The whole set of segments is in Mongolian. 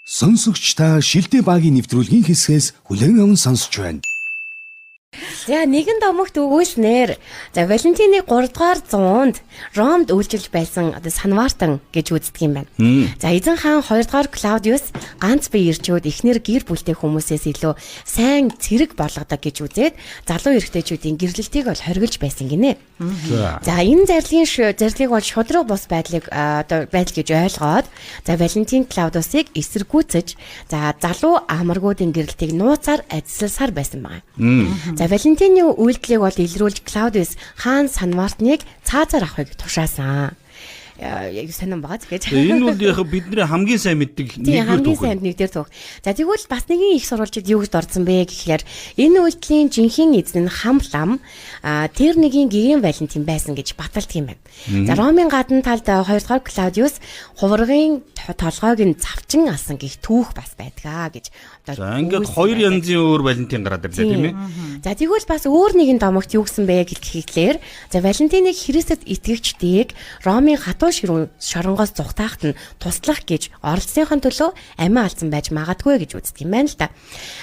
Сонсогч та шилдэг багийн нэвтрүүлгийн хэсгээс хүлээн аван сонсч байна. За нэгэн домогт өгүүлснээр за Валентины 3 дугаар зуунд Ромд үйлчилж байсан одоо Санвартан гэж үздэг юм байна. За эзэн хаан 2 дугаар Клаудиус ганц бие ирчүүд эхнэр гэр бүлтэй хүмүүсээс илүү сайн цэрэг болгодог гэж үзээд залуу эрэгтэйчүүдийн гэрлэлтийг бол хоригдж байсан гинэ. За энэ зарлиг бол шудраг бус байдлыг одоо байдал гэж ойлгоод за Валентин Клаудиусыг эсэргүүцэж за залуу амаргуудын гэрлэлтийг нууцаар ажилласаар байсан байна. За Валентины үйлдэлийг бол илрүүлж Клаудиус хаан Санвартныг цаазаар авахыг тушаасан. Яг санаа байгаа гэж. Энэ бол яг бидний хамгийн сайн мэддэг нэгдүгээр түүх. Хамгийн сайн нэгдүгээр түүх. За тэгвэл бас нэгэн их сурвалжид юу гэж дордсон бэ гэхээр энэ үйлдэлийн жинхэнэ эзэн нь Хамлам тэр нэгийн гэгэн Валентин байсан гэж баталдаг юм байна. За Ромын гадна талд 2 дугаар Клаудиус хувиргын толгойг нь завчин алсан гэх түүх бас байдгаа гэж. За ингээд хоёр янзын өөр Валентин гараад ирлээ тийм ээ. За тэгвэл бас өөр нэгэн домогт юу гэсэн бэ гэхээр за Валентиныг Христэд итгэгчдийг Ромын хатуу шоронгоос зүхтаахт нь туслах гэж оролцсоныхон төлөө амиа алдсан байж магадгүй гэж үздэг юм байна л да.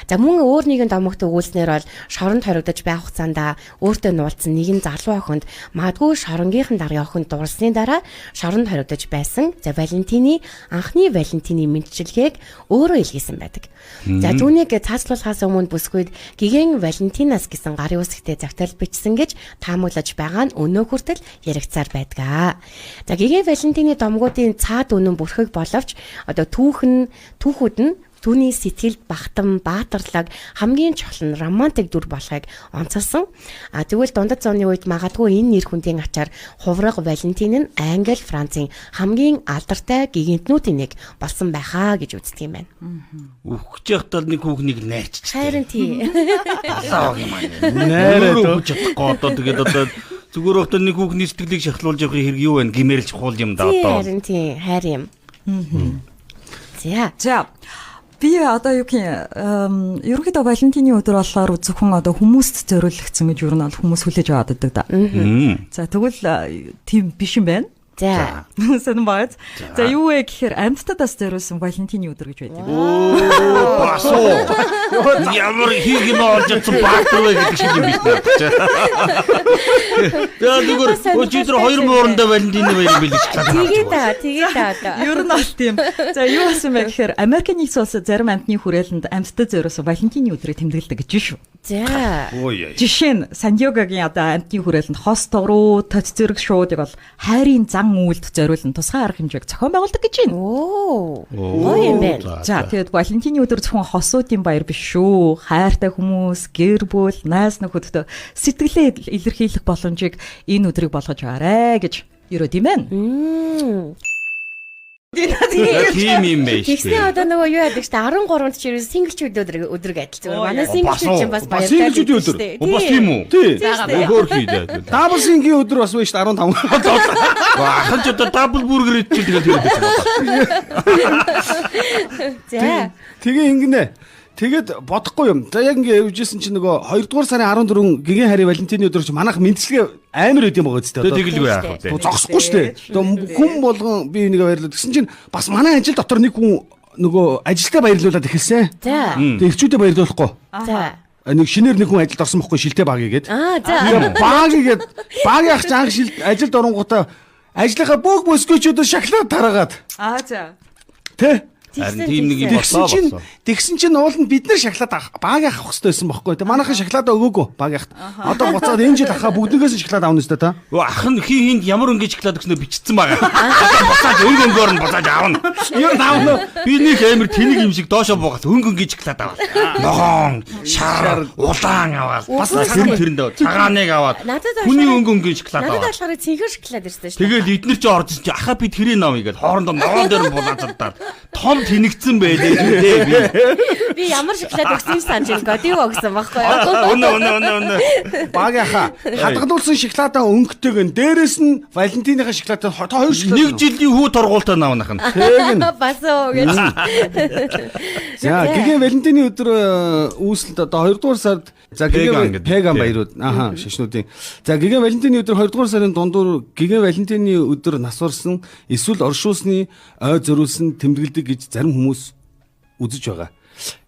За мөн өөр нэгэн домогт өгүүлснээр бол шоронд хоригдож байх хугацаанд өөртөө нуулсан нэгэн залуу охинд магадгүй шоронгийнхан даргын охинд дурлсны дараа шоронд хоригдож байсан. За Валентины анхны Валентины мэдчилгээг өөрөө илгээсэн байдаг. За түүнийг цаашлуулахаас өмнө бүсгүйд гигэн Валентинас гэсэн гарын үсгтээ загтал бичсэн гэж таамаглаж байгаа нь өнөө хүртэл яригцаар байдгаа. За гигэн Валентины домгуудын цаад үнэн бүрхэг боловч одоо түүхүүд нь түүний сэтгэлд багтан баатарлаг хамгийн чухал нь романтик дүр болохыг онцолсон. Тэгвэл дундад зууны үед магадгүй энэ нэр хүндийн ачаар хувраг Валентин нь Англи, Францын хамгийн алдартай гигантнуудын нэг болсон байхаа гэж үздэг юм байна. Үхэж явахдаа нэг хүүхнийг найрчиж. Харин тий. Асаа юм аа. Найраад үхэж чадахгүй одоо тэгээд одоо зүгээр өгтөө нэг хүүхний сэтгэлийг шахлуулж явахын хэрэг юу вэ? Гимэрэлж хуул юм да одоо. Харин тий, хайр юм. За би одоо юу гэх юм ерөнхийдөө Валентины өдөр болохоор зөвхөн одоо хүмүүст зориулагдсан гэж юу нь бол хүмүүс хүлээж аваад байдаг да. За тэгвэл тийм биш юм байна. За. Сэн бац. За юу вэ гэхээр амьтдаас зориулсан Валентины өдөр гэж байдаг. Басуу. Ямар хийх юм олж чадсан баатар вэ гэдэг шиг юм байна. За зүгээр өчигдөр 2 муурандаа Валентины баяр бэлгэж чадсан. Тэгээ та одоо. Ер нь бол тийм. За юу болсон бэ гэхээр Америкийн нэгдсэн улсад зарим амьтны хүрээлэнд амьтдад зориулсан Валентины өдрийг тэмдэглэдэг гэж шүү. За. Жишээ нь Сан-Диегогийн одоо амьтны хүрээлэнд хос товруу, тоц зэрэг шуудыг бол хайрын зан үйлд зориулсан тусгай арга хэмжээг зохион байгуулдаг гэж байна. Гоё юм байна. За тэгээд Валентины өдөр зөвхөн хосуудын баяр биш шүү. Хайртай хүмүүс, гэр бүл, найз нөхөдтэй сэтгэлээ илэрхийлэх боломжийг энэ өдрийг болгож аваарэ гэж ерөө тийм ээ. Тийм юм байна шүү. Тэгснэ одоо нөгөө юу яадаг штэ 13-нд ч ерөөс синглчүүд өдрөг адил зүгээр. Манай синглчүүд чинь бас баяртай синглчүүдийн өдөр. Бас тийм үү? Тий. Өөр хийдэ. Дабл сингийн өдөр бас байж 15. Ахын ч одоо дабл бүргэр идчихэл тэгээд За. Тэгээ ингэнэ. Тэгээд бодохгүй юм. За яг ингэ явжсэн чинь нөгөө 2 дугаар сарын 14 гигэн хари Валентины өдөр чи манайх мэдлэгээ амар өд юм байгаа зү. тэгэлгүй яах вэ? Зогсохгүй шүү дээ. Хүн болгон би энийг баярлаад гэсэн чинь бас манай ажил дотор нэг хүн нөгөө ажилтаа баярлуулаад эхэлсэн. За. Тэгээд ирчүүдээ баярлуулахгүй. За. Нэг шинээр нэг хүн ажилд орсон бохгүй шилтэй багийгээд. За. Багийгээд багийн ах чанга шил ажилд оронгуудаа ажлынхаа бүх бүсгүйчүүдээ шахлаад тараагаад. За. Тэ? Харин тийм нэг юм болсон. Тэгсэн чинь ууланд бид нар шахлаад багийн авах хэрэгтэй байсан бохгүй. Тэ манайхан шахлаад өгөөгүй багийн ахт. Одоо буцаад энэ жил ахаа бүгднээс шахлаад авна өстой та. Ах нь хинд ямар өнгөж шоколад өгснөө бичсэн байгаа. Буцааж өнгөөр нь буцааж авна. Ер нь авна. Би нэг амар тэнийг юм шиг доошоо буугаад өнгөж шоколад аваад. Ногоон, шар, улаан аваад. Бас тэрэнд цагааныг аваад. Хүний өнгөж шоколад аваад. Надад болохоор цэнхэр шоколад ирсэн шүү. Тэгэл эднэр чи орж чи ахаа би тэрийг авъя гэд хоорондоо ногоон дээр нь булаацдаад том тэнэгцэн байлээ дээ. Би ямар шоколад өгсөн санаж годио өгсөн байхгүй юу? Өнөө. Багийн ахаа хадгалуулсан шоколадаа өнгөтэйгэн дээрэс нь Валентиныхаа шоколадаа та хоёр шоколад. Нэг жилийн хүү торгуултаа навнах нь. Бас оо гэж. За гигэн Валентины өдөр үүсэлд одоо 2 дугаар сард за гигэн пеган баярууд шашнуудын. За гигэн Валентины өдөр 2 дугаар сарын дундуур гигэн Валентины өдөр нас барсан эсвэл оршуулсны ой зориулсан тэмдэглэдэг гэж зарим хүмүүс үзэж байгаа.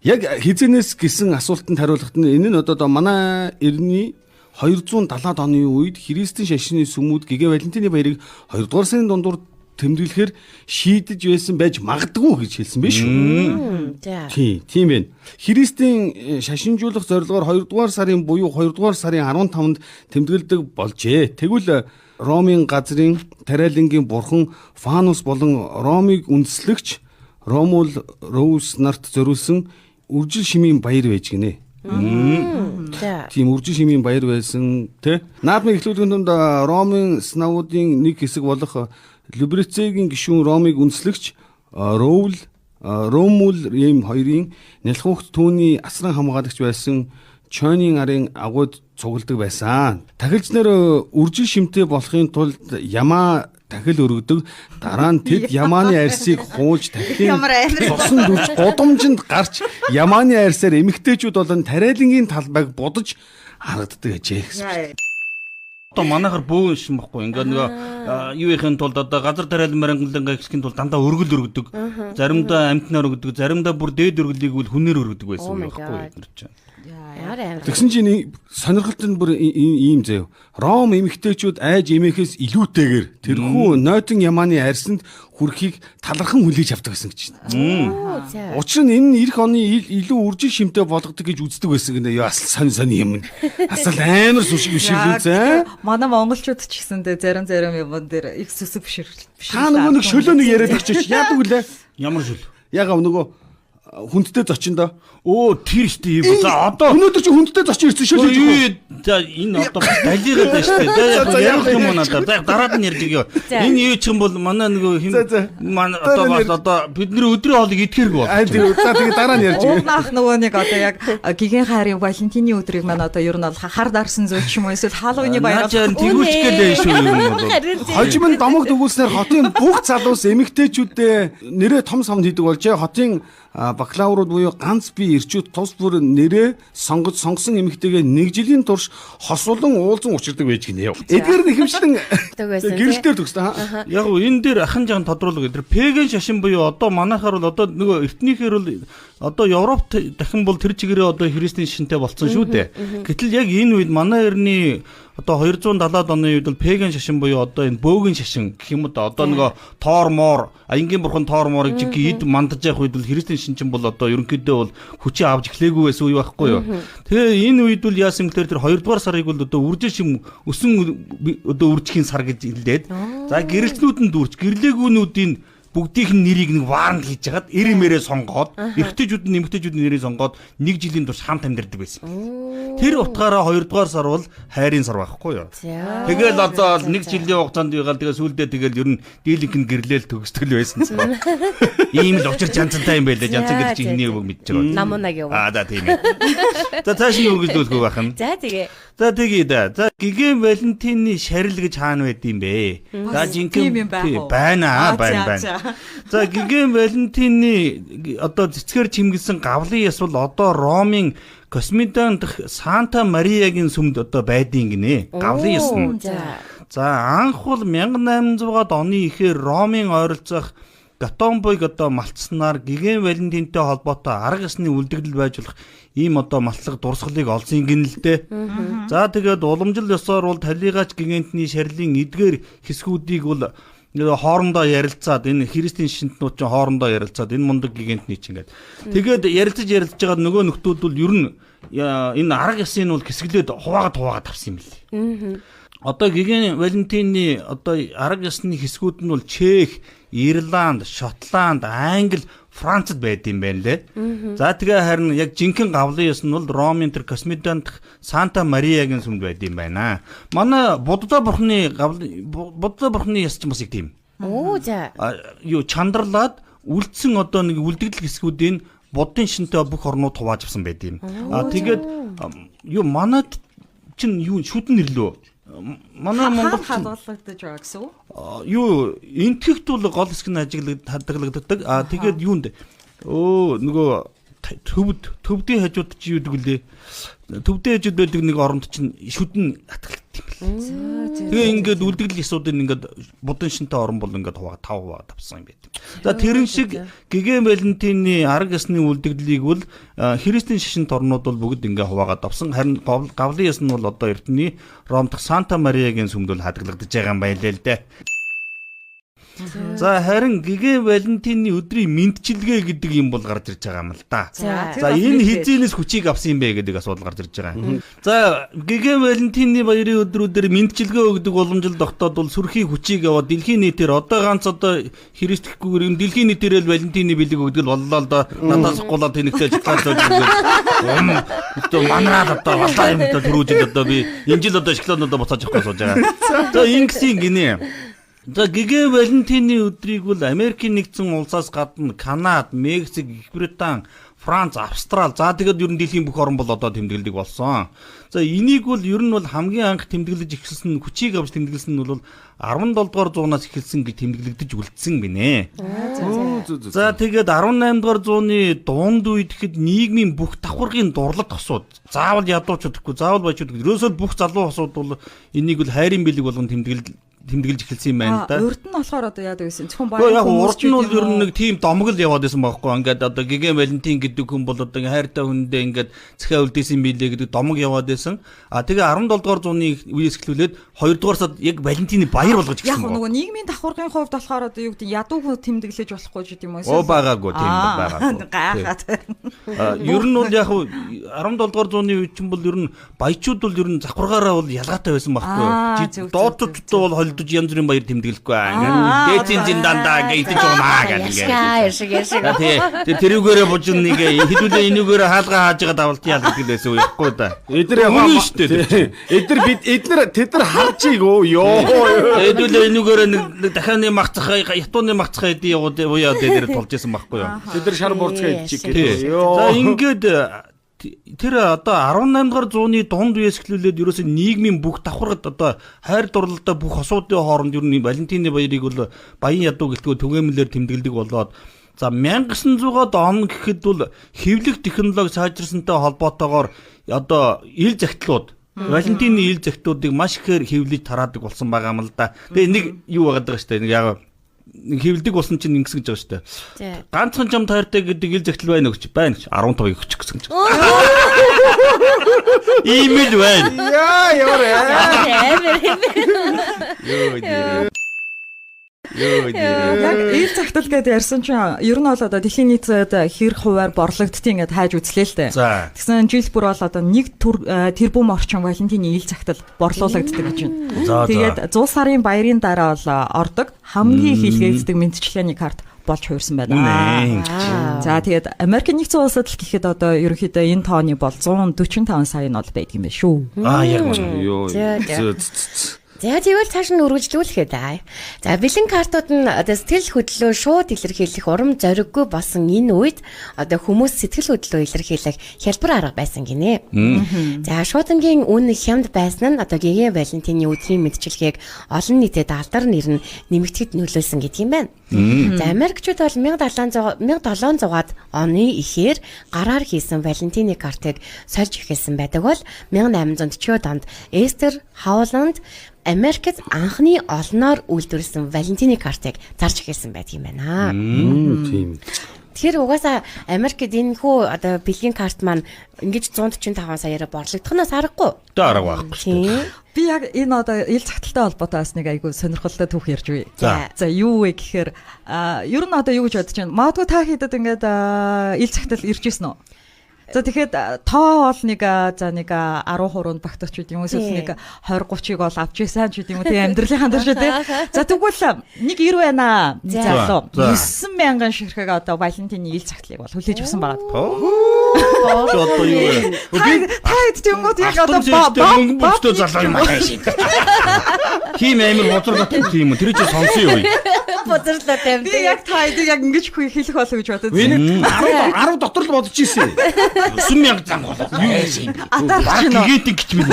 Яг хизэнээс гэсэн асуултанд хариулахад нь энэ нь одоо манай эртний 270 оны үед Христийн шашны сүмүүд Гигэ Валентины баярыг 2 дугаар сарын дундуур тэмдэглэхээр шийдэж байсан байж магадгүй гэж хэлсэн байх шүү. Тийм байна. Христийн шашинжуулах зорилгоор 2 дугаар сарын буюу 2 дугаар сарын 15-нд тэмдэглэдэг болжээ. Тэгвэл Ромын газрын тариалангийн бурхан Фанус болон Ромыг үндэслэгч Ромул Роус нарт зориулсан үржил шимийн баяр байж гинэ. Тийм үржил шимийн баяр байсан тий. Наадмын эхлүүлгийн тунд Ромын снавуудын нэг хэсэг болох Любрецегийн гишүүн Ромыг үндэслэгч Ромул Рим хоёрын нялхуугт түүний асран хамгаалагч байсан Чойнын арын агууд цугладаг байсан. Тахилчнаар үржил шимтэй болохын тулд ямаа тахил өргөдөг. Дараа нь тэд ямааны арьсыг хуулж тахилын цусан дүрж гудамжинд гарч ямааны арьсаар эмэгтэйчүүд болон тариалангийн талбайг будаж харагддаг ажээ. Одоо манайхаар бөөн шин баггүй. Ингээ нөгөө юу ихэн тулд одоо газар тариалан марангилангаа гисхийн тулд дандаа өргөл өргөдөг. Заримдаа амтнаар өргөдөг, заримдаа бүр дээд өргөлийг бол хүнээр өргөдөг байсан юм баггүй. Тэгсэн чинь сонирхолтой нь бүр ийм заяа. Ром эмэгтэйчүүд айж эмээхээс илүүтэйгээр тэрхүү нойтон ямааны арьсанд хүрхийг талархан хүлээж авдаг гэсэн гэж байна. Учир нь энэ эх оны илүү үржил шимтэй болгодог гэж үздэг байсан гэнэ. Яа асал сони юм. Асал амар сүшиг биш үү зэ. Манай монголчууд ч гэсэндээ зарим юмн дээр их сүсэг бишрэл. Та нөгөө нэг шөлөөнийг яриад очиж яадаг үлээ. Ямар шөл? Ягаа нөгөө хүндтэй зочиндоо. Тэр штий. За одоо өнөөдөр чи хүндтэй зочин ирсэн шөл гэж. За энэ одоо далигаад байна штий. За ярих юм надад. За дараад нь ярьж өгье. Энэ юу ч юм бол манай нөгөө манай одоо бидний өдрийн хоолыг идэхэргүй бол. За тэгээ дараа нь ярьж өгье. Уунах нөгөө нэг одоо яг гигэн хайрын Валентины өдрийг маань одоо ер нь бол хар дарсан зүйл ч юм уу эсвэл Халлоуины баяраар тэгүүлж гэлээ шүү ер нь бол. Хожим нь домог дөгүүлснээр хотын бүх залуус эмэгтэйчүүдээ нэрээ том самд хийдэг болжээ. Хотын бакалаврууд буюу ганц бие ирчүүд тус бүр нэрээ сонгосон эмэгтэйгээ нэг жилийн турш хосуулан уулзан учирдаг байж гинэ. Эдгээр нь ихэмшлэн гэрэлтээр төгсөн. Яг уу энэ дээр ахын жаан тодруулах гэдэг. Пеген шашин буюу одоо манайхаар бол одоо нөгөө эртнийхээр бол одоо Европт дахин бол тэр чигээрээ одоо христийн шинтэй болцсон шүү дээ. Гэтэл яг энэ үед манай эртний одоо 270-аад оны үед бол пеген шашин буюу одоо энэ бөөгийн шашин гэх юм да одоо нөгөө тоормоор аянгийн бурхан тоормоорыг жиг эд мандаж явах үед бол христийн шинчин бол одоо ерөнхийдөө бол хүчээ авч эхлэегүй байсан үе байхгүй юу. Тэгээ энэ үед бол яасан гэхээр тэр 2 дугаар сарыг бол одоо үржил шим өсөн одоо үржихийн сар гэж хэлээд за гэрэлтнүүд нь дүүрч гэрлээгүүнүүдийн бүгдийнх нь нэрийг нэг ваарнд хийж хагаад ирэмээрээ сонгоод эрэгтэйчүүд нь эмэгтэйчүүдийн нэрийг сонгоод нэг жилийн турш хамт амьдардаг байсан. Тэр утгаараа 2 дугаар сар бол хайрын сар байхгүй юу. Тэгэл одоо нэг жилийн хугацаанд ягаал тэгээ сүүлдээ тэгэл ер нь дийлэнх нь гэрлээл төгсдөл байсан. Ийм л учир жанцантай юм байлаа. Жанцан гэдэг чинь хэнийг мэдж байгаа. Намунаг юу. За тийм ээ. За цааш нь үргэлжлүүлэхгүй байх нь. За тэгээ. За тэгээ да. За Гигэ Валентины шарил гэж хаана байд юм бэ? За жинхэнэ байна. За Гигэ Валентины одоо цэцгээр чимгэлсэн гавлын яс бол одоо Ромын Космидан дах Санта Мариягийн сүмд одоо байдгийн гинэ. Гавлын яс нь. За анх бол 1800-аад оны ихээр Ромын ойролцоох Гатомбойг одоо малтснаар Гигэ Валентинтэй холбоотой арга ёсны үлдэгдэл байж болох ийм одоо малтлаг дурсгалыг олсон гин л дээ. За тэгээд уламжил ёсоор бол талигаач гигантны шарилын эдгээр хэсгүүдийг бол хоорондоо ярилцаад энэ христийн шинтнууд ч хоорондоо ярилцаад энэ мундаг гигантны ч ингээд. Тэгээд ярилцаж байгаа нөгөө нөхдүүд бол ер нь энэ арга ёсыг бол хэсгэлээд хуваагаад авсан юм билээ. Одоо Гигэ Валентины одоо арга ёсны хэсгүүд нь бол Чех, Ирланд, Шотланд, Англи, Францад байд юм байна лээ. За тэгээ харин яг жинхэнэ гавлын ёс нь бол Ромын тэр Космидан дах Санта Мариягийн сүмд байд юм байна. Манай Будда бурхны ёс ч бас их тийм. За. Юу чандарлаад үлдсэн одоо нэг үлдэгдэл хэсгүүдийн Буддын шинтэй бүх орнууд хувааж авсан байд юм. Тэгээд юу манад чинь юу шүдэн нэрлөө. Манай Монгол хадгалагдаж байгаа гэсэн үү? Юу энтгэхт бол гол хэсэг нь хадгалагддаг. Тэгээд юунд нөгөө төвдийн хажууд чи юу гэдэг лээ. Төвдийн хажууд байдаг нэг оронд чинь шүдэн хадгалагддаг юм Тэгээ ингээд үлдэгдэл асуудыг ингээд будын шинтэй орон бол ингээд 5% тавсан юм байт. За тэрэн шиг Гигэ Валентины арга ёсны үлдэгдлийг бол христийн шашинт орнууд бол бүгд ингээд хуваагаад авсан. Харин гавлын ёс нь бол одоо Эрдэнэ Ром дахь Санта Мариагийн сүмд бол хадгалагдаж байгаа юм байлээ л дээ. За харин Гигэ Валентины өдрийн мэдчилгээ гэдэг юм бол гарч ирж байгаа юм л да. За энэ хизээнээс хүчийг авсан юм бэ гэдэг асуудал гарч ирж байгаа. За Гигэ Валентины баярын өдрүүдээр мэдчилгээ өгдөг уламжлалт тогтоод бол сүрхий хүчийг аваад дэлхийн нийтээр одоо ганц одоо христэхгүйгээр энэ дэлхийн нийтээр л Валентины бэлэг өгдөг л боллоо л да. Надаас гуулаад тэнэгтэй ажиллаад одоо манараад одоо болоо юм одоо түрүүжил одоо би энэ жил одоо шоколаднуудаа буцааж авах гэж сууж байгаа. За ингэсэн гинэ. За Гигэ Валентины өдрийг бол Америкийн нэгдсэн улсаас гадна Канада, Мексик, Их Британь, Франц, Австрал за тэгээд ер нь дэлхийн бүх орн бол одоо тэмдэглэдэг болсон. За энийг бол ер нь бол хамгийн анх тэмдэглэж эхэлсэн хүчийг авч тэмдэглэсэн нь бол 17 дугаар зуунаас эхэлсэн гэж тэмдэглэгдэж үлдсэн гинэ. За тэгээд 18 дугаар зууны дунд үед ихэд нийгмийн бүх давхаргын дурлал тосууд заавал ядууч гэдэггүй заавал баячууд ерөөсөө бүх залуу хосууд бол энийг бол хайрын бэлэг болгон тэмдэглэж эхэлсэн юм байна да. Урд нь болохоор одоо яадаг гэсэн. Зөвхөн баян яг урд нь бол ер нь нэг тийм домог л яваад байсан байхгүй. Ингээд одоо Гигэ Валентин гэдэг хүн бол одоо хайртай хүндээ ингээд цахиа үлдээсэн билээ гэдэг домог яваад байсан. Тэгээ 17 дугаар зууны үеэс эхлүүлээд 2 дугаар сард яг Валентины баяр болгож гисэн байна. Яг нөгөө нийгмийн давхаргын хувьд болохоор одоо юу гэдэг ядуу хүн тэмдэглэж болохгүй ч гэдэм юм уу. Байгаагүй тийм байгаагүй. Гайхаад. Ер нь бол яг 17 дугаар зууны үед ч бол ер нь баячууд бол ер нь завхаргаараа бол ялгаатай байсан байхгүй. Доодчуудтай бол янз бүрийн баяр тэмдэглэхгүй аа. Дээцэн зиндандаа идэж уунаа гэх юм. Тэрүүгээрээ бужин нэг хэдүүлээ энүүгээрээ хаалгаа хааж байгаа давалт яа гэдэг лээсээ үехгүй да. Эдгээр яг штэ. Тэд нар харчиг ёо. Хэдүүлээ энүүгээрээ нэг дахианы магцах ятууны магцах эдий яваад уяа дээр тулж исэн байхгүй юу. Тэд нар шар бурцгаа идчих гэдэг. За ингээд тэр одоо 18 дугаар зууны дунд үеэс эхлүүлээд ерөөсөө нийгмийн бүх давхаргад одоо хайр дурлалтай бүх хосуудын хооронд ер нь Валентины баярыг бол баян ядуу гэлтгөө түгээмлэр тэмдэглэдэг болоод за 1900-аад он гэхэд бол хэвлэх технологи сайжирсантай холбоотойгоор одоо ил захидлууд Валентины ил захидлуудыг маш ихээр хэвлэж тараадаг болсон байгаа юм л да. Тэгээ нэг юу байгаад байгаа шүү дээ. Яг хэвлдэг болсон чинь ингэсэн гэж байгаа шүү дээ. Ганцхан чам таартай гэдэг ил захидал байна гэж байна гэж 15-ыг өгчих гэсэн гэж. Имэл байна. Яа. Яг ил захидал гэдээ ярьсан чинь ер нь бол одоо дэлхийн нийтэд хэр хуваар борлогдтiin гэдээ хайж үзлээ л дээ. Тэгсэн жил бүр бол одоо 1 тэрбум орчим Валентины ил захидал борлуулагддаг гэж байна. Тэгээд 100 сарын баярын дараа бол ордог хамгийн хилгээдэг мэдчилгээний карт болж хуурсан байна. За тэгээд Америкийн нэгдсэн улсад л гэхэд одоо ерөнхийдөө энэ тооны бол 145 сая нь бол байдаг юм байна шүү. Яг За тэгвэл цааш нь үргэлжлүүлэхэд за бэлэн картууд нь одоо сэтгэл хөдлөлөө шууд илэрхийлэх урам зориггүй болсон энэ үед одоо хүмүүс сэтгэл хөдлөлөө илэрхийлэх хялбар арга байсан гинэ. За шуудангийн үн хямд байсан нь одоо Гигэ Валентины өдрийн мэдчилгээг олон нийтэд алдар нэр нь нэмэгдэхэд нөлөөлсөн гэдэг юм байна. За Америкчууд бол 1700-аад оны ихээр гараар хийсэн Валентины картыг сольж эхэлсэн байдаг бол 1840-од онд Эстер Хауланд Америкт анхны олноор үйлдвэрлэсэн Валентины картыг зарж эхэлсэн байдаг юм байна. Тийм. Тэгэхээр угаасаа Америкт энэ хүү одоо бэлгийн карт маань ингэж 145 саяараа борлогдохноос аргагүй. Арга байхгүй. Би яг энэ одоо ил захидалтай холбоотой бас нэг айгүй сонирхолтой түүх ярьж буй. За юу вэ гэхээр ер нь одоо юу гэж бодож байна? Магадгүй та хэд ингээд ил захидал ирж ирсэн үү? За тэгэхэд тоо бол нэг за нэг 10 хуруунд багтаач гэдэг юм уу эсвэл нэг 20 30-ыг бол авч ийсэн ч гэдэг юм уу тийм амьдралынхаа дээр шүү дээ. За тэгвэл нэг 90 байна. Залуу 9000 ширхэг одоо Валентины ил захидлыг бол хүлээж авсан байгаа. Одоо юу вэ? Таад тэнгууд яг одоо бөстөө залуу юм аа шийд. Хим амир боцоргот тийм үү? Тэр чинь сонсон юу вэ? бузарлаа тавь. Би яг та эдийг яг ингэж хэлэх болов гэж бодод. Би нэг 10 дотор л бодож ирсэн. 9,000 зам болоо. Атаарч гинөө. Гигэт гэж минь.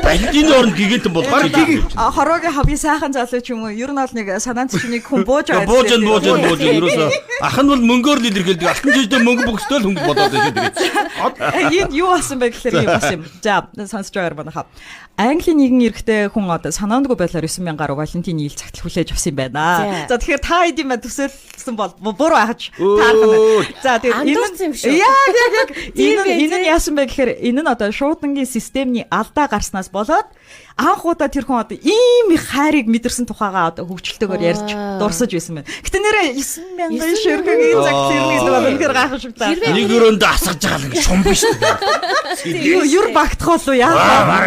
Балдины орнд гигэтэн болгож байгаа. Хороогийн хавийн сайхан залуу ч юм уу ер нь бол нэг санаанд чинь нэг хүн бууж байгаа. Бууж ерөөсөө ах нь бол мөнгөөр л илэрхийлдэг. Алтан жилдээ мөнгө бөхсtöөл хүн бодоод байдаг тийм. Энэ юу болсон бэ гэхээр юм болсон юм. За сонсож байгаа манайха. Английн нэгэн эрэгтэй хүн одоо санаандгүй байдлаар 9,000 гаруй Валентины ил цагт хүлээж авсан юм байна. За тэгэхээр та хэд юм бэ төсөөлсөн бол буруу ахаж таарах. За тэгээд энэ нь яасан бэ гэхээр энэ нь одоо шуудангийн системний алдаа гарснаас болоод анхудаа тэр хүн одоо ийм их хайрыг мэдэрсэн тухайгаа одоо хөвгчлөлтөөр ярьж дурсаж байсан байна. Гэтэ нэрээ 9,000 ширхгийн цаг тэрний бол үнэхээр гайхамшигтай. Нэг өрөөнд асгаж байгаа л ингэ шумбан шүү дээ. Юр багтах болов яа.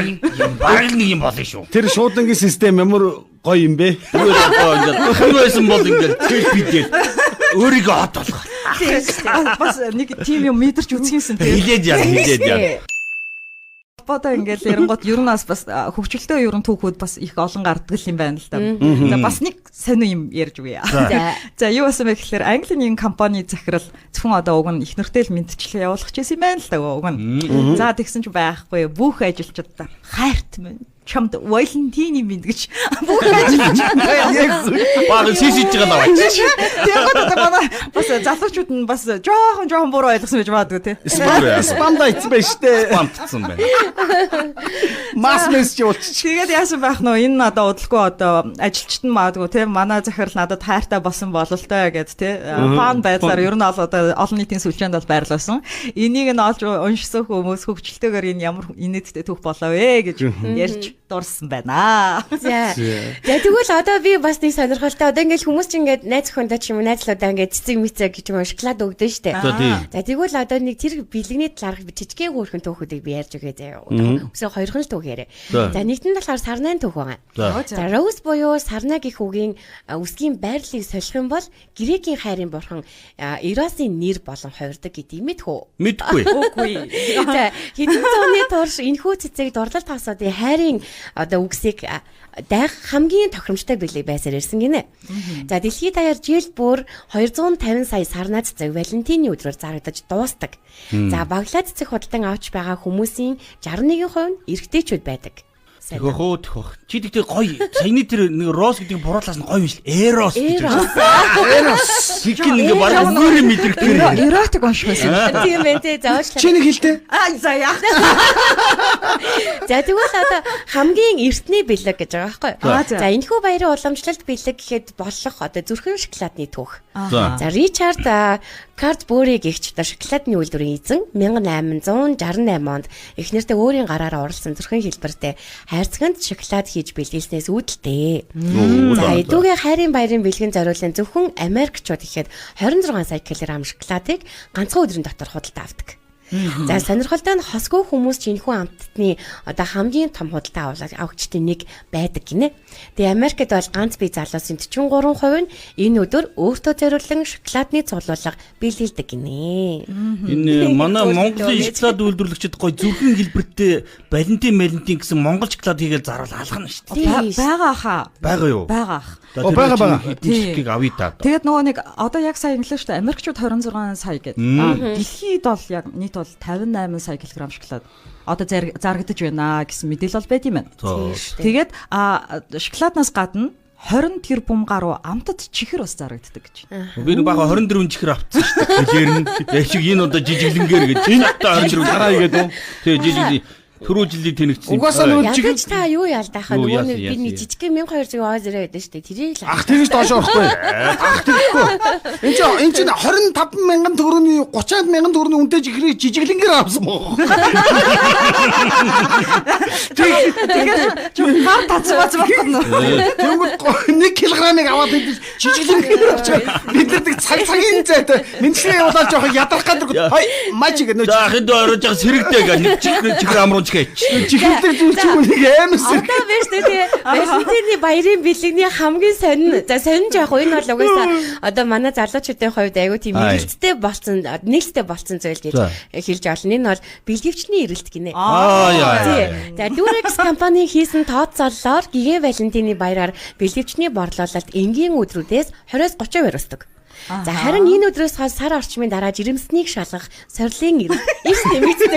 Бараг нэг юм болно шүү. Тэр шуудангийн систем ямар гоё юм бэ? Юу одоо ингэ хэн байсан бол ингэ бидэл өөрийгөө хот болгох. Бас нэг тийм юм мэдэрч үзхийсэн тийм. Хилээд яа. Одоо ингээл эренгот ер нь бас хөвчлөлтөө ер нь түүхүүд бас их олон гардаг юм байна л да. За бас нэг сонио юм ярьж үгэй. За юу болсон бэ гэхээр Английн компани захирал зөвхөн одоо уг нь их нэртэй л мэдчлээ явуулах гэсэн юм байна л да уг нь. За тэгсэн чи байхгүй бүх ажилчдаа хайрт мэн чамд Валентины минь гэж бүх ажилчдаа баг сисэж байгаа наваач. Тэгээд одоо манай бас залуучууд нь бас жоохон буруу ойлгосон гэж баадгүй те. Спамда ицсэн байж тээ. Спамтсан байна. Масс мессеж уулчих. Тэгээд яасан байх нь энэ надад удалгүй одоо ажилчт нь маадгүй те манай захирал надад хайртай болсон бололтой гэд те фан байдлаар ер нь одоо олон нийтийн сүлжээнд бол байрлуулсан. Энийг нь олж уншсан хүмүүс хөвгчлөлтөөр энэ ямар инээдтэй түүх болоо вэ гэж ярьж дурсан байна. За тэгвэл одоо би бас нэг сонирхолтой одоо ингээл хүмүүс чинь ингээд найз охиндоо ч юм уу найзлуудаа ингээд цэцэг мицэг гэж юм шоколад өгдөө штэ. За тэгвэл одоо нэг тэр бэлгэний талаарх жижигхэн хөөрхөн түүхүүдийг би ярьж өгье заяа. Өсөө хоёрхан л түүх яриа. За нэгт нь болохоор сарнайн түүх байгаа. За Rose буюу сарна гэх үгийн үсгийн байрлалыг солих юм бол грекийн хайрын бурхан Eros-ийн нэр болон хувирдаг гэдгийг мэдхүү. Мэдгүй. Үгүй. За хэдэн зууны турш энэхүү цэцэг дурлал тасуудын хайрын одоо үгсийг дайх хамгийн тохиромжтой билег байсаар ирсэн гинэ. За дэлхийд даяар жил бүр 250 сая сарнаа цэцэг Валентины өдрөөр зарагдаж дуустдаг. За баглаа цэцэг худалдан авч байгаа хүмүүсийн 61% нь эрэгтэйчүүд байдаг. Төхөө. Чи тэгтээ гоё. Саяны тэр нэг Рос гэдэг буруулаас нь гоё юм шил. Эрос гэж. Эрос. Хикин ингээ бараг өөрөө мэдрэгдэх. Эротик унших байсан. Тийм ээ тэ заавал. Чи нэг хэлтэй. За яа. За тэгвэл одоо хамгийн эртний бэлэг гэж байгаа байхгүй. За энэхүү баярын уламжлалт бэлэг гэхэд болох одоо зүрхэн шоколадны түүх. За Ричард Картбори гэгч одоо шоколадны үйлдвэрийн эзэн 1868 онд эхнэртэй өөрийн гараараа оруулсан зүрхэн хэлбэртэй хайрцагт шоколад хийж бэлгэлснээс үүдэлтэй. За эдүүгийн хайрын баярын бэлгийн зориулсан зөвхөн Америкчууд ихэд 26 сая килограмм шоколадыг ганцхан өдрийн дотор худалдаа авдаг. За сонирхолтой нь хосгүй хүмүүс ч энэхүү амттны одоо хамгийн том худалдаа авагчдын нэг байдаг гинэ. Тэгээ Америкт бол ганц бие залуусын 43% нь энэ өдөр өөртөө зориулсан шоколадны цуглуулга бэлгэлдэг гинэ. Энэ манай Монголын шоколад үйлдвэрлэгчид гоё зүрхэн хэлбэртэй Валентин гэсэн монгол шоколад хийгээл заруул алгана шүү дээ. Бага хаа. Байгаа юу? Бага. Бага. Хэдийшгийг авъя та. Тэгээд нөгөө нэг одоо яг сайн хэллээ шүү дээ. Америкчууд 26 сая гэдэг. Дэлхийд бол яг нийт бол 58 сая килограмм шоколад одоо зарагдаж байна гэсэн мэдээлэл бол байт юм байна. Тэгээд шоколаднаас гадна 20 тэрбум гаруй амтад чихэр бас зарагддаг гэж. Би нэг бага 24 чихэр авчихсан шүү дээ. Тэр нь яг шиг энэ одоо жижиглэнгээр гэж. Энэ та 24 гараа игээд үү. Тэгээ жижиг түрүү жилийн тэнэгчсэн. Угаасаа нөгөө ядаж та юу ялдаахаа нөгөө нэг би нэг жижигхэн 1200 озероо байдаг шүү дээ. Тэрийг л ах тэгж доош орохгүй. Ах тэгэхгүй. Энд чинь 25,000 төгрөгийн 30,000 төгрөгийн үнэтэй жихрийг жижиглэнгээр авсан боо. Тэгээд чи хар тацваац байна. Тэгвэл 1 кг-ыг аваад жижиглэнгээр авчаа. Бид нар цагийн зайтай мэдээ явуулаад жоохон ядарах гэдэг. Хай мажиг нөө. За хэд орож байгаа сэрэгтэй гэ нэг чихэр амруу гэж. Чихэрлэг зүйлч юм нэг амарс. Одоо биш тэгээ Валентины баярын бэлэгний хамгийн сонин жоох энэ бол угаасаа одоо манай залуучуудын хувьд айгүй тийм эрэлттэй болсон нээлттэй болсон зүйл гэж хэлж олно. Энэ бол бэлгэвчний эрэлт гинэ. За Durex компани хийсэн тооцоололоор гигэн Валентины баяраар бэлгэвчний борлуулалт энгийн өдрүүдээс 20-30% өрсдөг. За харин энэ өдрөөс хойш сар орчмын дараа жирэмснийг шалгах сорилын эрс нэмэгддэг.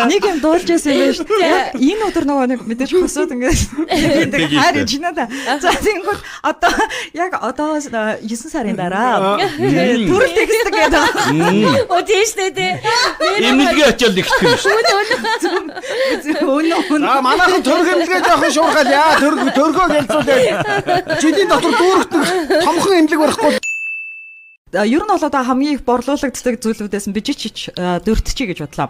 Нэг юм дуулж байсан юм шүү дээ. Энэ өдөр нөгөө нэг мэдээж хосууд ингээд хайр ижинэ да. За тэгэнгүүт одоо яг одоо 9 сарын дараа төрөл тэгсдэг гэдэг. Оо тийш дээ. Эмнэлгээ очиод ихтгэв шүү. Аа манайхан төргөлгээ жоохон шуурхал яа төргөө гэлцүүлээ. Жилийн дотор дүүрэгдэг томхон эмнэлэг барахгүй. Ер нь бол одоо хамгийн их борлуулагддаг зүйлүүдээс бижичч дөртчий гэж бодлоо.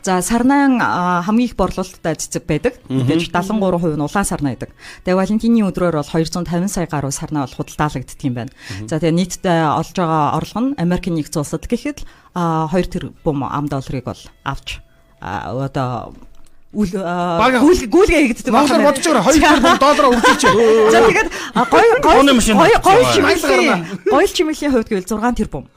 За сарнаан хамгийн их борлуулалттай цэцэг байдаг. Мэдээж 73% нь улаан сарнаа байдаг. Тэгээ Валентины өдрөөр бол 250 сая гаруй сарнаа бол худалдаалагддаг юм байна. За тэгээ нийтдээ олж байгаа орлого нь Америкийн нэгдсэн улсад гэхэд 2 тэрбум $1 бол авч одоо гүйлгээ хийгддэг. Монголоор бодож байгаа $2 өгч. За тэгээд гоёл чимэлийн хувьд гэвэл 6 тэрбум.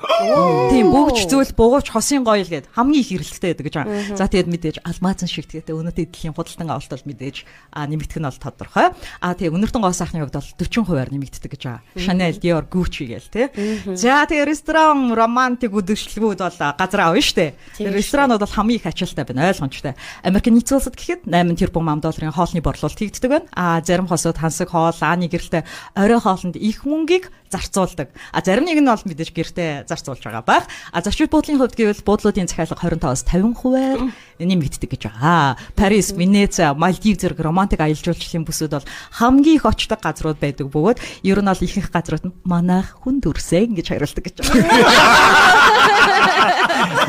Тийм бөгч зүйл бугууч хосын гоёл гээд хамгийн их эрэлттэй байдаг гэж байгаа. За тэгээд мэдээж алмазын шиг тэгээд өнөөдөр эдлийн худалдан авалт бол мэдээж нэмэгдэх нь бол тодорхой. Тэгээд өнөртөн гоо сайхны хувьд бол 40% нэмэгддэг гэж байгаа. Chanel, Dior, Gucci гээл тий. За тэгээд ресторан, романтик үдэшлэгүүд бол газар авна штэ. Ресторанууд бол хамгийн их ачаалттай байна ойлгомжтой. Америкийн нэгдсэн гэхэд 8 тэрбум $1 хоолны борлуулалт хийгддэг байна. Зарим хосууд хансаг хоол, ааны гэрэлтэй орой хоолнд их мөнгийг зарцуулдаг. Зарим нэг нь бол мэдээж гэртээ зарцуулж байгаа байх. Зочид буудлын хувьд гэвэл буудлуудын захиалга 25-аас 50% нэмэгддэг гэж байгаа. Парис, Венец, Мальдив зэрэг романтик аялал жуулчлалын бүсүүд бол хамгийн их очдог газрууд байдаг бөгөөд ер нь бол ихэнх газрууд нь манайх хүн дүрсэн гэж хариулдаг гэж байгаа.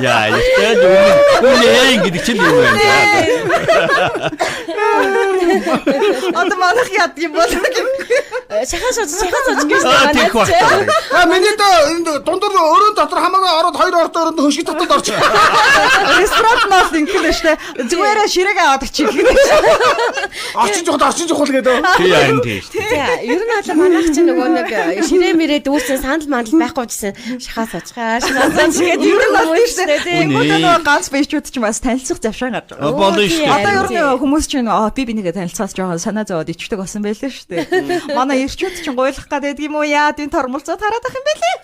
Яа, яа гэдэг чинь юм байна. Одоо манайх яд юм бол шахаж гэж байна. Миний дундуур өрөөнд дотор хамаагүй ороод 2 орд өрөөнд хөшгөд дотор орч. Ресторан мал ингэл штэ. Зүгээр ширээг аваад очих гэдэг. Орчин жохол гэдэг. Тий харин тий. За ер нь бол манайх чинь нөгөө нэг ширээ мэрээ дүүрсэн сандал мандал байхгүй гэсэн шахаа сочгаа. Тэгээд ер нь бол штэ. Тэгээд ганц бийчүүд ч бас танилцах завшаан гарч байгаа. Болно штэ. Одоо ер нь хүмүүс чинь би бинийгээ танилцаас жоохон санаа зовоод ичдэг болсон байлээ штэ. Манай ирчүүд чинь гуйлах гэдэг юм уу яа энэ тормолцоод хараад ах юм бэлээ.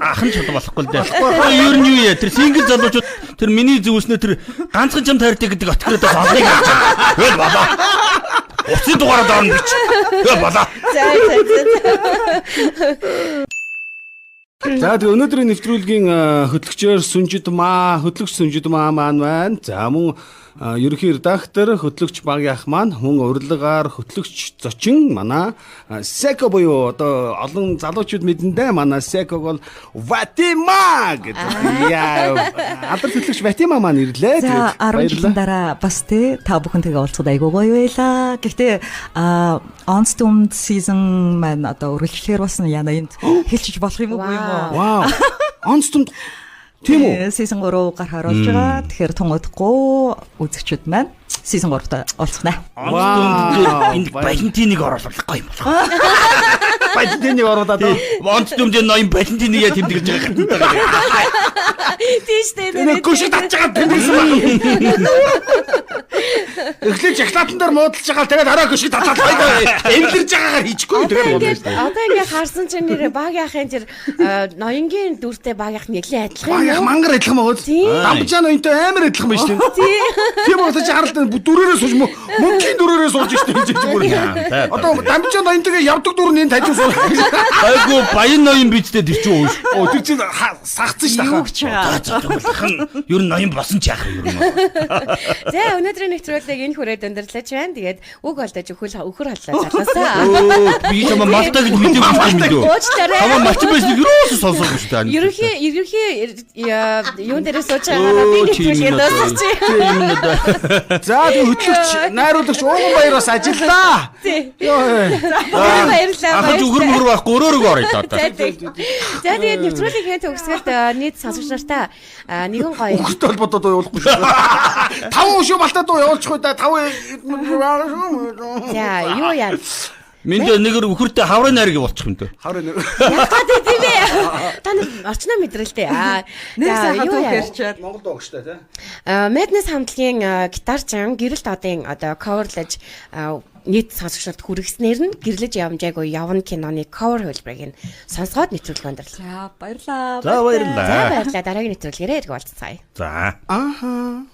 Ахын ч болохгүй л дээ. Ер нь юу яа тэр сингл залуучууд тэр миний зүгснээ тэр ганцхан чам таардаг гэдэг отгороод олныг харж байгаа. Хөөе бабаа. Уцын дугаараа дорно гэж. Хөөе болоо. За тэгээ өнөөдрийн нэвтрүүлгийн хөтлөгчөөр хөтлөгч Сүнжид маань байна. За мөн ерөнхий редактор хөтлөгч Багяах маань мөн урилгаар хөтлөгч зочин манай Секо буюу одоо олон залуучууд мэдэндээ манай Секог бол Ватима гэдэг. Яа алдар хөтлөгч Ватима маань ирлээ. За 10 жилийн дараа бас та бүхэнтэйгээ уулзахад айгүй гоё байлаа. Гэхдээ On-Stump season маань одоо үргэлжлэхээр болсон яна энд хэлчих болох юм уу юм уу? Вау. On-Stump тийм үү? Season 3 гарахаар болж байгаа. Тэгэхээр тунгадахгүй үзэгчид маань season 3-т олцгоно. Энд Валентиныг оруулахгүй юм болох. Валентиныг оруулаад On-Stump-д ноён Валентиныг яа тэмдэглэж байгаа юм. Тийш дээ. Энэ гүшиг татж байгаа тэмдэглэсэн байна. Эхлээд шоколадан дээр муудалж байгаа. Тэгээд хараа гүшиг татаад хайгаа эвлэрж байгаагаар хийчихгүй. Одоо ингээд харсан чинь нэрээ Багяахын тэр ноёнгийн дүртэй Багяах нэглэн адилхан юм. Багяах мангар адилхан байгаа. Дамжаа ноёнтой амар адилхан байна шүү дээ. Тийм бол чи харалтаа дөрөөрөө сууж мөнхийн дөрөөрөө сууж штэ гэж зүгээр. Одоо дамжаа ноёнтойгоо явдаг дүрний тажиг сууж. Айгу баян ноён бидтэй тэр чинь өөш. Тэр чинь сагцсан штэ. Ер нь ноён босон ч яах юм ер нь. За өнөөдрийн нэвтрүүлгийг энэ хүрээд өндөрлөж байна. Тэгээд үг олдож өхөр халлаа залгаасаа. Би чамаа малта гэж мэдээгүй юм дөө. Хамаа малч байсан юусоо сонсоогүй шүү дээ. Ерөнхий юун дээр сууж байгаараа би нэвтрүүлгээ дуусгач. За тэг хөтлөгч найруулагч Ууган Баяр бас ажиллаа. Баярлалаа. Ахаж өгөр мөр байхгүй өрөөрөө орё одоо. За тэгээд нэвтрүүлгийн төгсгөлд нийт сонсогч нартай баярлалаа. Нэгэн гоё. Хүүхдтэй холбоотой дуу явуулахгүй шүү. 5 шүү балтай дуу явуулчих да 5. За юу яа. Минь нэгэр өхөртэй хаврын найраг болчих юм дөө. Хаврын Яг гадаа тийм ээ. Та нар орчноо мэдрэлтэй. Нэг сайхан дуу ярьчаад. Монгол дуу өгчтэй тий. Madness хамтлагийн гитарчин гэрэлт одын одоо coverлаж нийт сонсогчдод хүргэснээр нь гэрлэж явамжаагүй явна киноны cover хөлбрийг нь сонсгоод нэвтрүүлэг өндөрлөө. За баярлалаа. За баярлалаа. За баярлалаа. Дараагийн нэвтрүүлгээрээ иргэ уулзцаая. За. Ааха.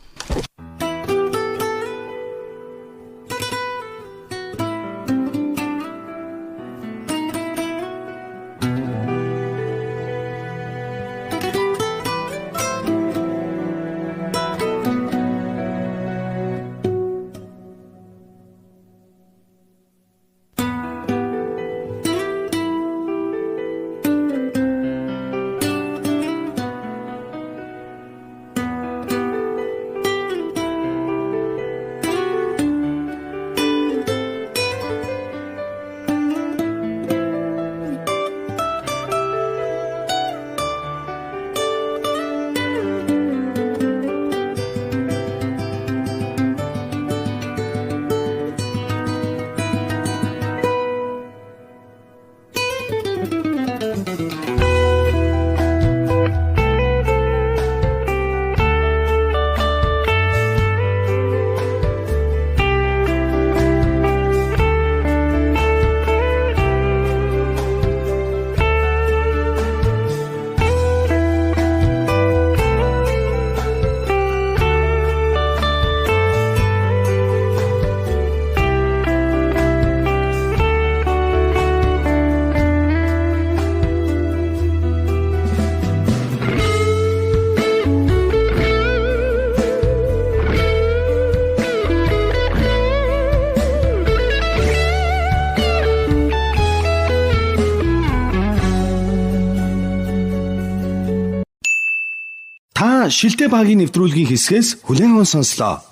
Шилтэй багийн нэвтрүүлгийн хэсгээс хүлээн аван сонслоо.